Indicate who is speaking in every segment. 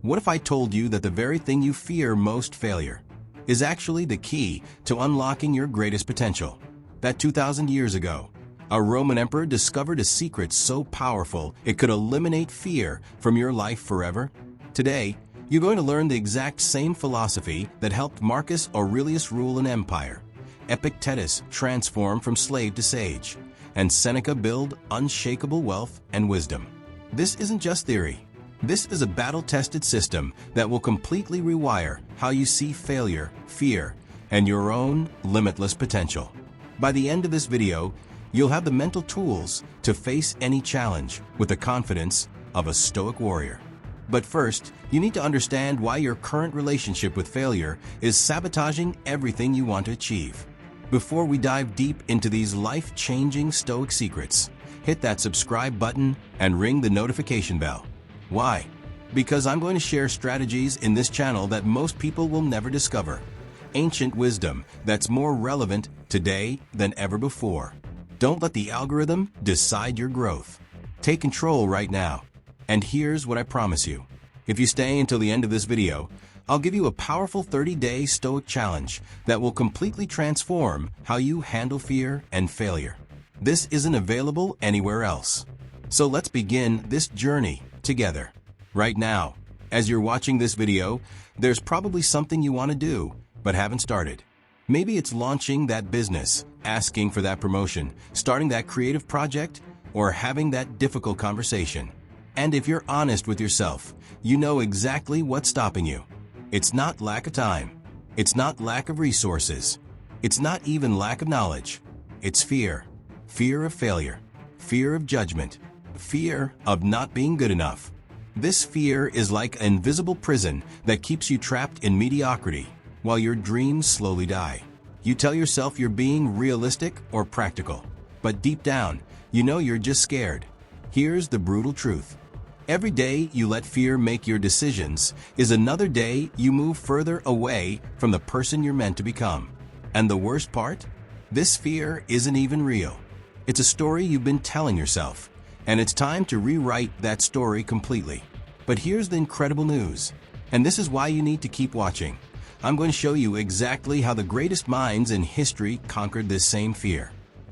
Speaker 1: What if I told you that the very thing you fear most, failure, is actually the key to unlocking your greatest potential? That 2,000 years ago, a Roman emperor discovered a secret so powerful it could eliminate fear from your life forever? Today, you're going to learn the exact same philosophy that helped Marcus Aurelius rule an empire, Epictetus transform from slave to sage, and Seneca build unshakable wealth and wisdom. This isn't just theory. This is a battle-tested system that will completely rewire how you see failure, fear, and your own limitless potential. By the end of this video, you'll have the mental tools to face any challenge with the confidence of a Stoic warrior. But first, you need to understand why your current relationship with failure is sabotaging everything you want to achieve. Before we dive deep into these life-changing Stoic secrets, hit that subscribe button and ring the notification bell. Why? Because I'm going to share strategies in this channel that most people will never discover. Ancient wisdom that's more relevant today than ever before. Don't let the algorithm decide your growth. Take control right now. And here's what I promise you. If you stay until the end of this video, I'll give you a powerful 30-day Stoic challenge that will completely transform how you handle fear and failure. This isn't available anywhere else. So let's begin this journey together. Right now, as you're watching this video, there's probably something you want to do, but haven't started. Maybe it's launching that business, asking for that promotion, starting that creative project, or having that difficult conversation. And if you're honest with yourself, you know exactly what's stopping you. It's not lack of time. It's not lack of resources. It's not even lack of knowledge. It's fear. Fear of failure. Fear of judgment. Fear of not being good enough. This fear is like an invisible prison that keeps you trapped in mediocrity while your dreams slowly die. You tell yourself you're being realistic or practical, but deep down, you know you're just scared. Here's the brutal truth. Every day you let fear make your decisions is another day you move further away from the person you're meant to become. And the worst part? This fear isn't even real. It's a story you've been telling yourself, and it's time to rewrite that story completely. But here's the incredible news, and this is why you need to keep watching. I'm going to show you exactly how the greatest minds in history conquered this same fear.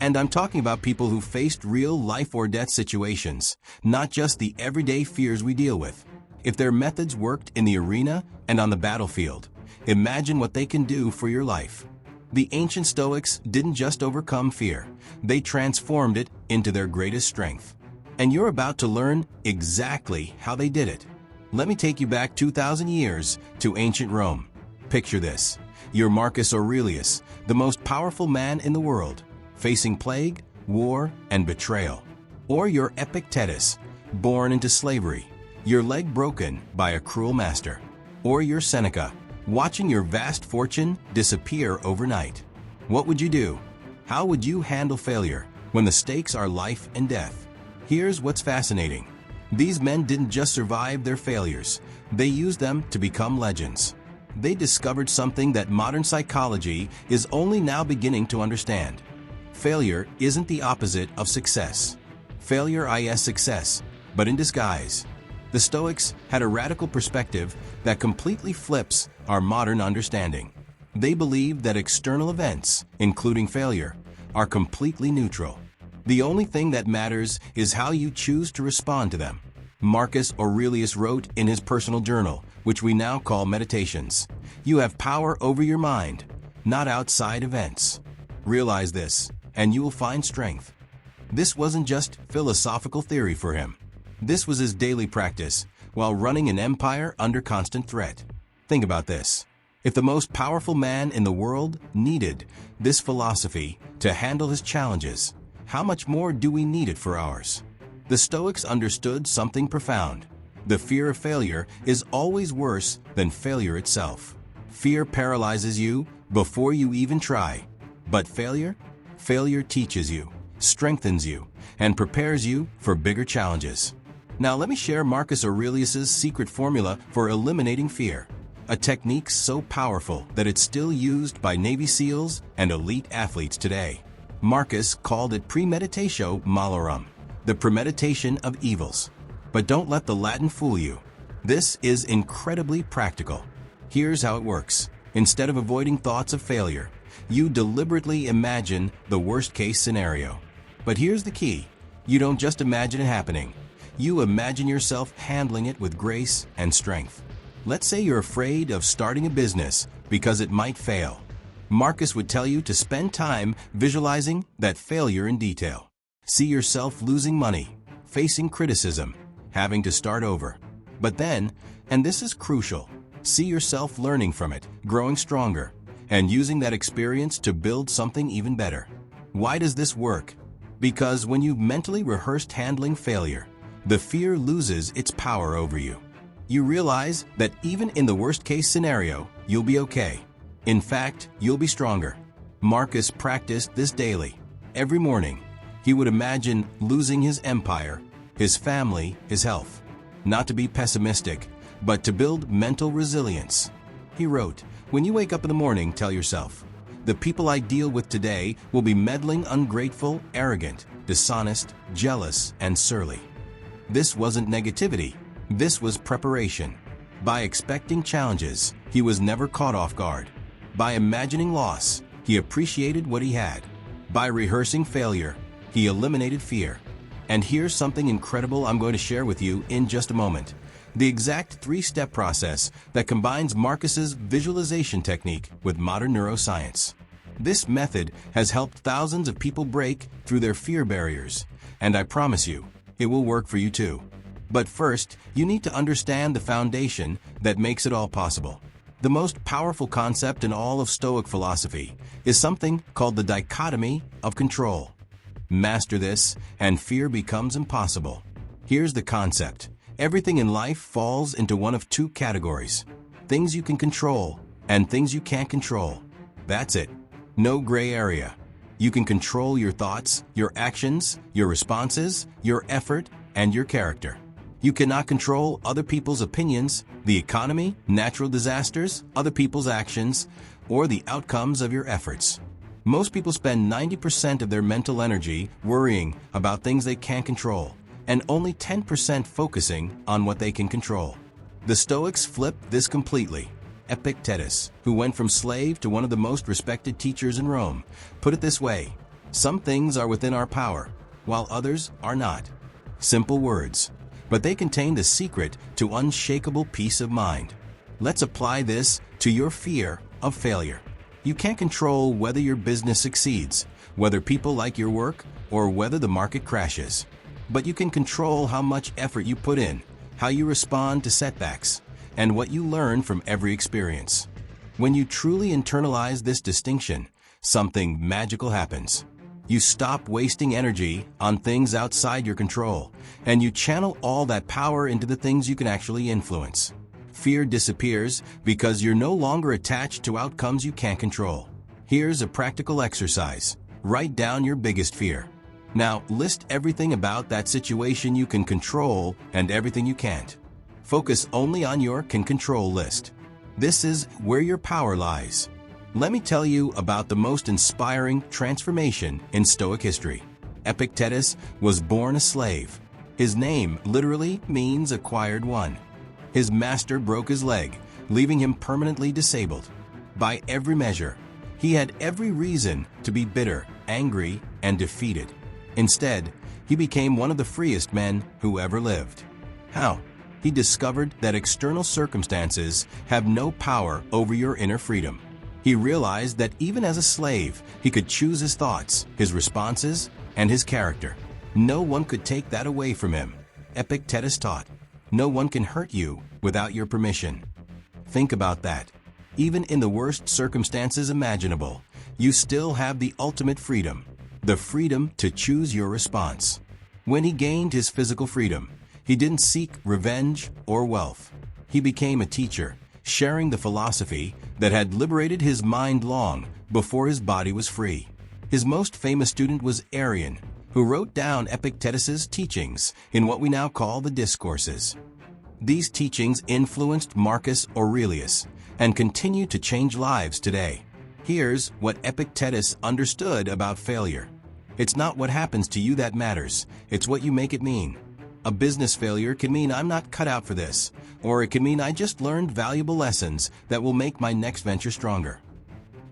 Speaker 1: And I'm talking about people who faced real life or death situations, not just the everyday fears we deal with. If their methods worked in the arena and on the battlefield, imagine what they can do for your life. The ancient Stoics didn't just overcome fear, they transformed it into their greatest strength. And you're about to learn exactly how they did it. Let me take you back 2,000 years to ancient Rome. Picture this. You're Marcus Aurelius, the most powerful man in the world, facing plague, war, and betrayal. Or you're Epictetus, born into slavery, your leg broken by a cruel master. Or you're Seneca, watching your vast fortune disappear overnight. What would you do? How would you handle failure when the stakes are life and death? Here's what's fascinating. These men didn't just survive their failures, they used them to become legends. They discovered something that modern psychology is only now beginning to understand. Failure isn't the opposite of success. Failure is success, but in disguise. The Stoics had a radical perspective that completely flips our modern understanding. They believed that external events, including failure, are completely neutral. The only thing that matters is how you choose to respond to them. Marcus Aurelius wrote in his personal journal, which we now call Meditations, "You have power over your mind, not outside events. Realize this, and you will find strength." This wasn't just philosophical theory for him. This was his daily practice while running an empire under constant threat. Think about this. If the most powerful man in the world needed this philosophy to handle his challenges, how much more do we need it for ours? The Stoics understood something profound. The fear of failure is always worse than failure itself. Fear paralyzes you before you even try. But failure teaches you, strengthens you, and prepares you for bigger challenges. Now let me share Marcus Aurelius's secret formula for eliminating fear. A technique so powerful that it's still used by Navy SEALs and elite athletes today. Marcus called it premeditatio malorum, the premeditation of evils. But don't let the Latin fool you. This is incredibly practical. Here's how it works. Instead of avoiding thoughts of failure, you deliberately imagine the worst-case scenario. But here's the key. You don't just imagine it happening. You imagine yourself handling it with grace and strength. Let's say you're afraid of starting a business because it might fail. Marcus would tell you to spend time visualizing that failure in detail. See yourself losing money, facing criticism, having to start over. But then, and this is crucial, see yourself learning from it, growing stronger, and using that experience to build something even better. Why does this work? Because when you've mentally rehearsed handling failure, the fear loses its power over you. You realize that even in the worst-case scenario, you'll be okay. In fact, you'll be stronger. Marcus practiced this daily. Every morning, he would imagine losing his empire, his family, his health. Not to be pessimistic, but to build mental resilience. He wrote, "When you wake up in the morning, tell yourself, the people I deal with today will be meddling, ungrateful, arrogant, dishonest, jealous, and surly." This wasn't negativity. This was preparation. By expecting challenges, he was never caught off guard. By imagining loss, he appreciated what he had. By rehearsing failure, he eliminated fear. And here's something incredible I'm going to share with you in just a moment. The exact three-step process that combines Marcus's visualization technique with modern neuroscience. This method has helped thousands of people break through their fear barriers, and I promise you, it will work for you too. But first, you need to understand the foundation that makes it all possible. The most powerful concept in all of Stoic philosophy is something called the dichotomy of control. Master this, and fear becomes impossible. Here's the concept. Everything in life falls into one of two categories: things you can control and things you can't control. That's it. No gray area. You can control your thoughts, your actions, your responses, your effort, and your character. You cannot control other people's opinions, the economy, natural disasters, other people's actions, or the outcomes of your efforts. Most people spend 90% of their mental energy worrying about things they can't control, and only 10% focusing on what they can control. The Stoics flipped this completely. Epictetus, who went from slave to one of the most respected teachers in Rome, put it this way: some things are within our power, while others are not. Simple words, but they contain the secret to unshakable peace of mind. Let's apply this to your fear of failure. You can't control whether your business succeeds, whether people like your work, or whether the market crashes. But you can control how much effort you put in, how you respond to setbacks, and what you learn from every experience. When you truly internalize this distinction, something magical happens. You stop wasting energy on things outside your control, and you channel all that power into the things you can actually influence. Fear disappears because you're no longer attached to outcomes you can't control. Here's a practical exercise. Write down your biggest fear. Now, list everything about that situation you can control and everything you can't. Focus only on your can control list. This is where your power lies. Let me tell you about the most inspiring transformation in Stoic history. Epictetus was born a slave. His name literally means acquired one. His master broke his leg, leaving him permanently disabled. By every measure, he had every reason to be bitter, angry, and defeated. Instead, he became one of the freest men who ever lived. How? He discovered that external circumstances have no power over your inner freedom. He realized that even as a slave, he could choose his thoughts, his responses, and his character. No one could take that away from him. Epictetus taught, no one can hurt you without your permission. Think about that. Even in the worst circumstances imaginable, you still have the ultimate freedom, the freedom to choose your response. When he gained his physical freedom, he didn't seek revenge or wealth. He became a teacher, sharing the philosophy that had liberated his mind long before his body was free. His most famous student was Arian, who wrote down Epictetus's teachings in what we now call the Discourses. These teachings influenced Marcus Aurelius and continue to change lives today. Here's what Epictetus understood about failure. It's not what happens to you that matters, it's what you make it mean. A business failure can mean I'm not cut out for this, or it can mean I just learned valuable lessons that will make my next venture stronger.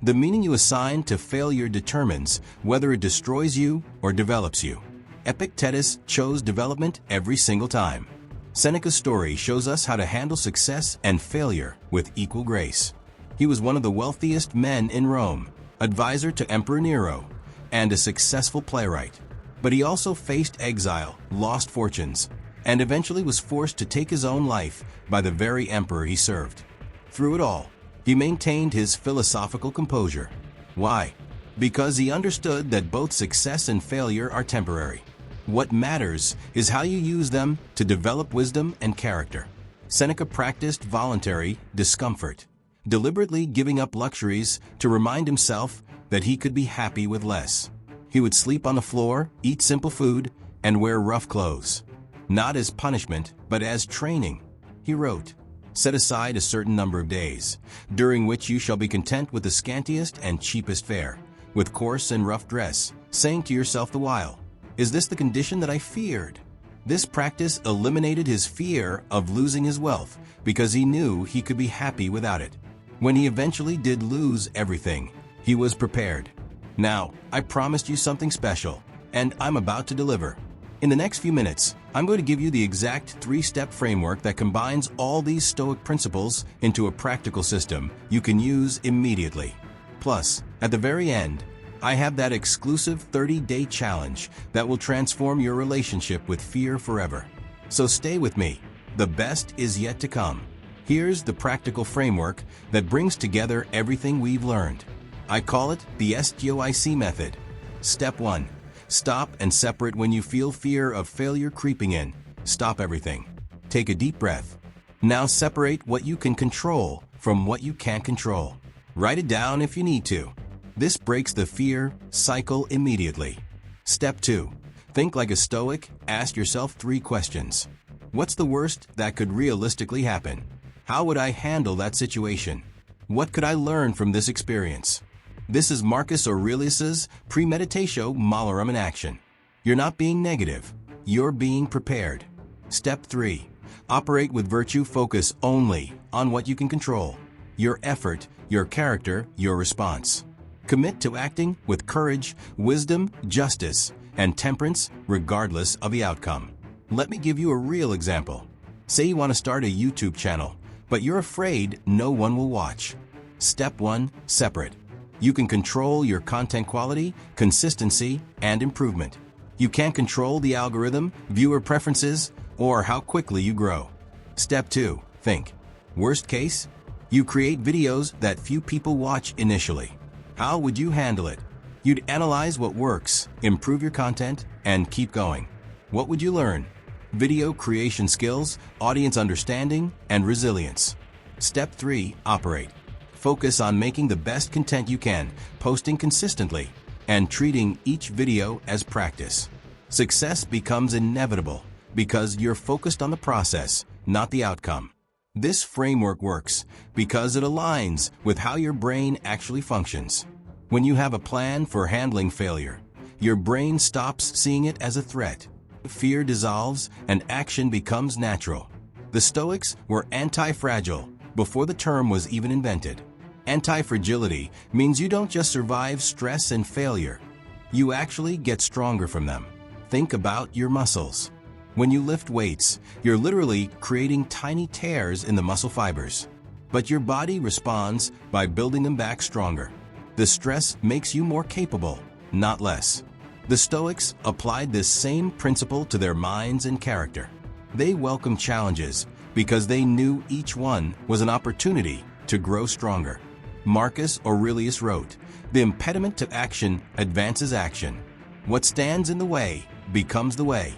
Speaker 1: The meaning you assign to failure determines whether it destroys you or develops you. Epictetus chose development every single time. Seneca's story shows us how to handle success and failure with equal grace. He was one of the wealthiest men in Rome, advisor to Emperor Nero, and a successful playwright. But he also faced exile, lost fortunes, and eventually was forced to take his own life by the very emperor he served. Through it all, he maintained his philosophical composure. Why? Because he understood that both success and failure are temporary. What matters is how you use them to develop wisdom and character. Seneca practiced voluntary discomfort, deliberately giving up luxuries to remind himself that he could be happy with less. He would sleep on the floor, eat simple food, and wear rough clothes. Not as punishment, but as training. He wrote, "Set aside a certain number of days, during which you shall be content with the scantiest and cheapest fare, with coarse and rough dress, saying to yourself the while, 'Is this the condition that I feared?'" This practice eliminated his fear of losing his wealth because he knew he could be happy without it. When he eventually did lose everything, he was prepared. Now, I promised you something special, and I'm about to deliver. In the next few minutes, I'm going to give you the exact 3-step framework that combines all these Stoic principles into a practical system you can use immediately. Plus, at the very end, I have that exclusive 30-day challenge that will transform your relationship with fear forever. So stay with me. The best is yet to come. Here's the practical framework that brings together everything we've learned. I call it the Stoic method. Step 1. Stop and separate when you feel fear of failure creeping in. Stop everything. Take a deep breath. Now separate what you can control from what you can't control. Write it down if you need to. This breaks the fear cycle immediately. Step 2. Think like a Stoic. Ask yourself 3 questions. What's the worst that could realistically happen? How would I handle that situation? What could I learn from this experience? This is Marcus Aurelius's premeditatio malorum in action. You're not being negative. You're being prepared. Step 3. Operate with virtue. Focus only on what you can control. Your effort, your character, your response. Commit to acting with courage, wisdom, justice, and temperance regardless of the outcome. Let me give you a real example. Say you want to start a YouTube channel, but you're afraid no one will watch. Step 1. Separate. You can control your content quality, consistency, and improvement. You can't control the algorithm, viewer preferences, or how quickly you grow. Step 2. Think. Worst case, you create videos that few people watch initially. How would you handle it? You'd analyze what works, improve your content, and keep going. What would you learn? Video creation skills, audience understanding, and resilience. Step 3. Operate. Focus on making the best content you can, posting consistently, and treating each video as practice. Success becomes inevitable because you're focused on the process, not the outcome. This framework works because it aligns with how your brain actually functions. When you have a plan for handling failure, your brain stops seeing it as a threat. Fear dissolves and action becomes natural. The Stoics were antifragile before the term was even invented. Antifragility means you don't just survive stress and failure. You actually get stronger from them. Think about your muscles. When you lift weights, you're literally creating tiny tears in the muscle fibers. But your body responds by building them back stronger. The stress makes you more capable, not less. The Stoics applied this same principle to their minds and character. They welcomed challenges because they knew each one was an opportunity to grow stronger. Marcus Aurelius wrote, "The impediment to action advances action. What stands in the way becomes the way."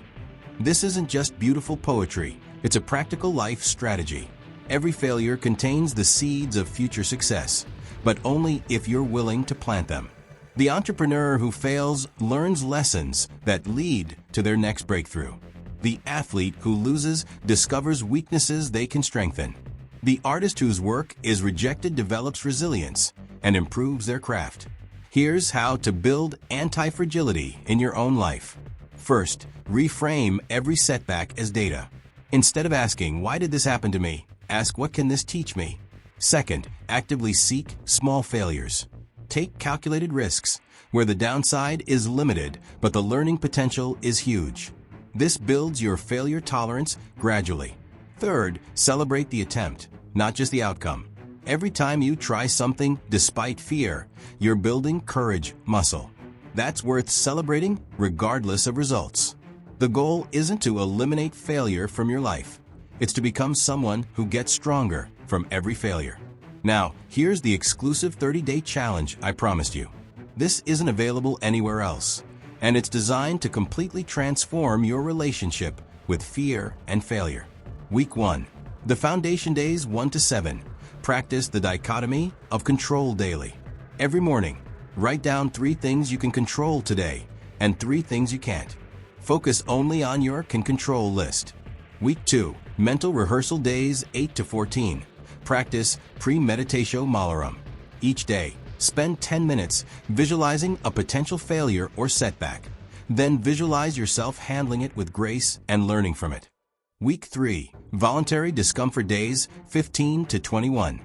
Speaker 1: This isn't just beautiful poetry, it's a practical life strategy. Every failure contains the seeds of future success, but only if you're willing to plant them. The entrepreneur who fails learns lessons that lead to their next breakthrough. The athlete who loses discovers weaknesses they can strengthen. The artist whose work is rejected develops resilience and improves their craft. Here's how to build anti-fragility in your own life. First, reframe every setback as data. Instead of asking, "Why did this happen to me?" ask, "What can this teach me?" Second, actively seek small failures. Take calculated risks, where the downside is limited, but the learning potential is huge. This builds your failure tolerance gradually. Third, celebrate the attempt, not just the outcome. Every time you try something despite fear, you're building courage muscle. That's worth celebrating regardless of results. The goal isn't to eliminate failure from your life. It's to become someone who gets stronger from every failure. Now, here's the exclusive 30-day challenge I promised you. This isn't available anywhere else, and it's designed to completely transform your relationship with fear and failure. Week 1. The foundation days 1 to 7. Practice the dichotomy of control daily. Every morning, write down 3 things you can control today and 3 things you can't. Focus only on your can control list. Week 2. Mental rehearsal days 8 to 14. Practice premeditatio malorum. Each day, spend 10 minutes visualizing a potential failure or setback. Then visualize yourself handling it with grace and learning from it. Week 3. Voluntary discomfort days 15 to 21.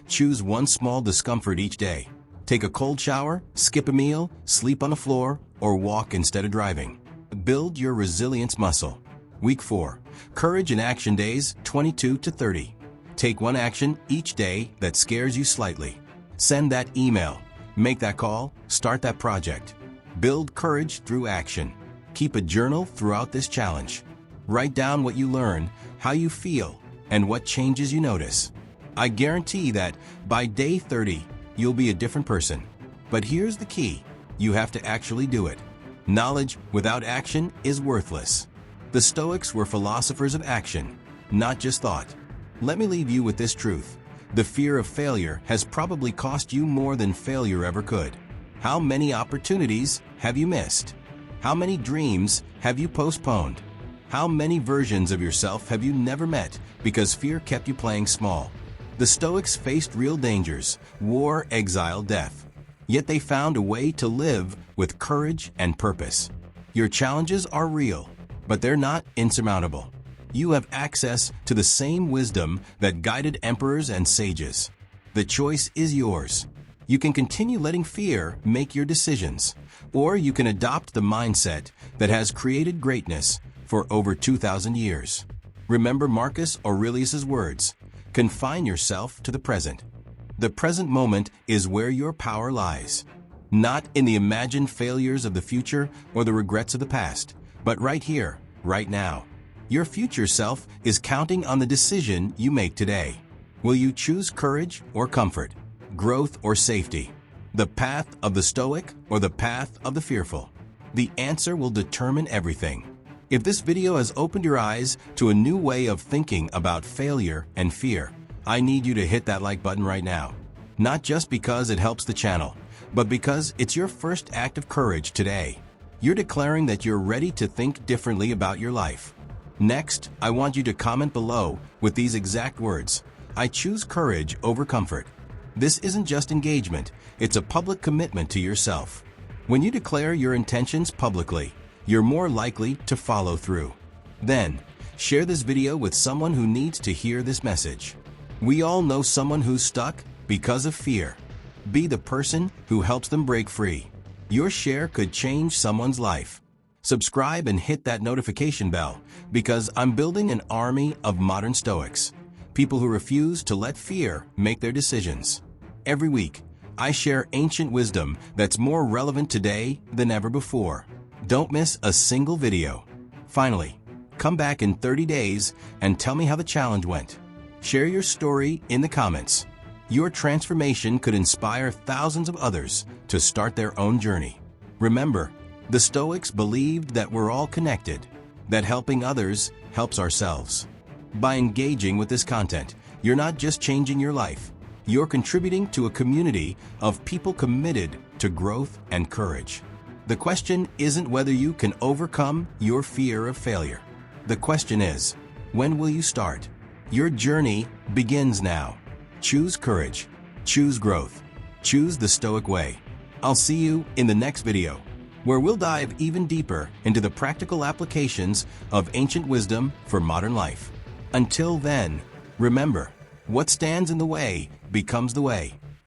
Speaker 1: Choose one small discomfort each day. Take a cold shower, skip a meal, sleep on the floor, or walk instead of driving. Build your resilience muscle. Week 4. Courage in action days 22 to 30. Take one action each day that scares you slightly. Send that email, make that call, start that project. Build courage through action. Keep a journal throughout this challenge. Write down what you learn, how you feel, and what changes you notice. I guarantee that by day 30, you'll be a different person. But here's the key. You have to actually do it. Knowledge without action is worthless. The Stoics were philosophers of action, not just thought. Let me leave you with this truth. The fear of failure has probably cost you more than failure ever could. How many opportunities have you missed? How many dreams have you postponed? How many versions of yourself have you never met because fear kept you playing small? The Stoics faced real dangers, war, exile, death. Yet they found a way to live with courage and purpose. Your challenges are real, but they're not insurmountable. You have access to the same wisdom that guided emperors and sages. The choice is yours. You can continue letting fear make your decisions, or you can adopt the mindset that has created greatness for over 2,000 years. Remember Marcus Aurelius' words, "Confine yourself to the present." The present moment is where your power lies. Not in the imagined failures of the future or the regrets of the past, but right here, right now. Your future self is counting on the decision you make today. Will you choose courage or comfort, growth or safety, the path of the Stoic or the path of the fearful? The answer will determine everything. If this video has opened your eyes to a new way of thinking about failure and fear, I need you to hit that like button right now. Not just because it helps the channel, but because it's your first act of courage today. You're declaring that you're ready to think differently about your life. Next, I want you to comment below with these exact words: "I choose courage over comfort." This isn't just engagement, it's a public commitment to yourself. When you declare your intentions publicly, you're more likely to follow through. Then, share this video with someone who needs to hear this message. We all know someone who's stuck because of fear. Be the person who helps them break free. Your share could change someone's life. Subscribe and hit that notification bell, because I'm building an army of modern Stoics, people who refuse to let fear make their decisions. Every week, I share ancient wisdom that's more relevant today than ever before. Don't miss a single video. Finally, come back in 30 days and tell me how the challenge went. Share your story in the comments. Your transformation could inspire thousands of others to start their own journey. Remember, the Stoics believed that we're all connected, that helping others helps ourselves. By engaging with this content, you're not just changing your life, you're contributing to a community of people committed to growth and courage. The question isn't whether you can overcome your fear of failure. The question is, when will you start? Your journey begins now. Choose courage. Choose growth. Choose the Stoic way. I'll see you in the next video. where we'll dive even deeper into the practical applications of ancient wisdom for modern life. Until then, remember, what stands in the way becomes the way.